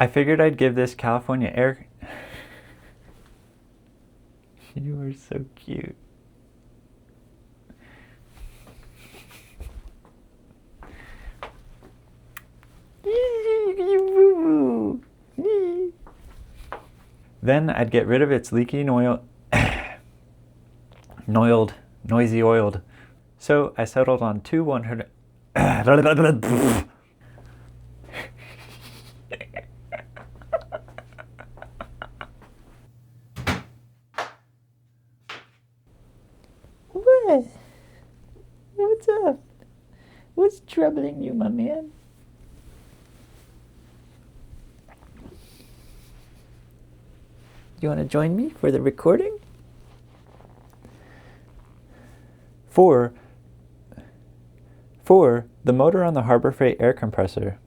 I figured I'd give this California air... You are so cute. Then I'd get rid of its leaky noisy oiled. So I settled on two 100... What? What's up? What's troubling you, my man? You want to join me for the recording? For the motor on the Harbor Freight air compressor.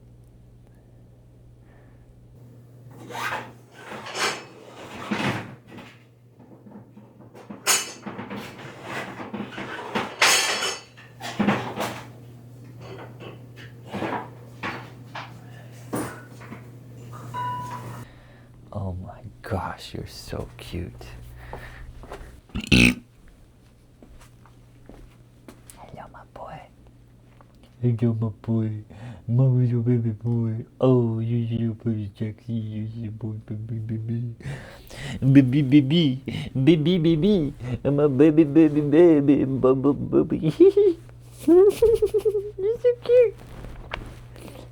Oh my gosh, you're so cute. Hello, my boy. Hello, my boy. Mama's your baby boy. Oh, you're pretty sexy. You're your boy, baby. Baby, baby. Baby, baby. I'm a baby, baby, baby. Baby. You're so cute.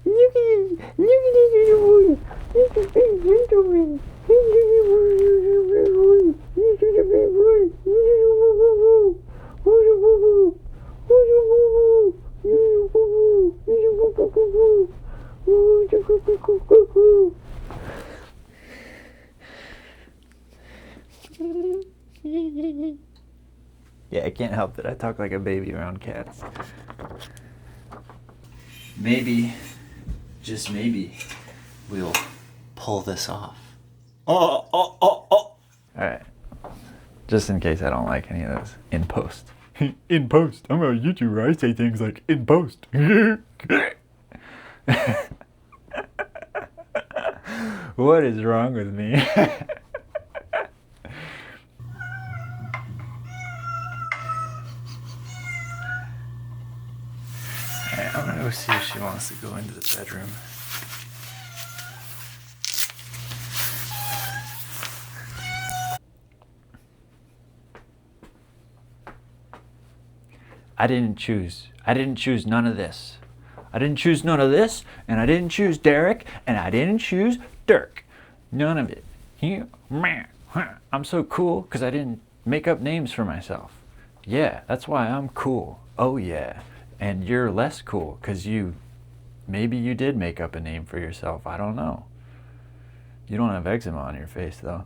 Look at this. Look at this little boy. This is a big gentleman. Yeah, I can't help it. I talk like a baby around cats. Maybe, just maybe, we'll pull this off. Oh. Alright. Just in case I don't like any of those. In post. In post. I'm a YouTuber. I say things like in post. What is wrong with me? I'm gonna go see if she wants to go into the bedroom. I didn't choose none of this. I didn't choose none of this, and I didn't choose Derek, and I didn't choose Dirk. None of it. I'm so cool because I didn't make up names for myself. Yeah, that's why I'm cool. Oh yeah. And you're less cool because maybe you did make up a name for yourself. I don't know. You don't have eczema on your face though.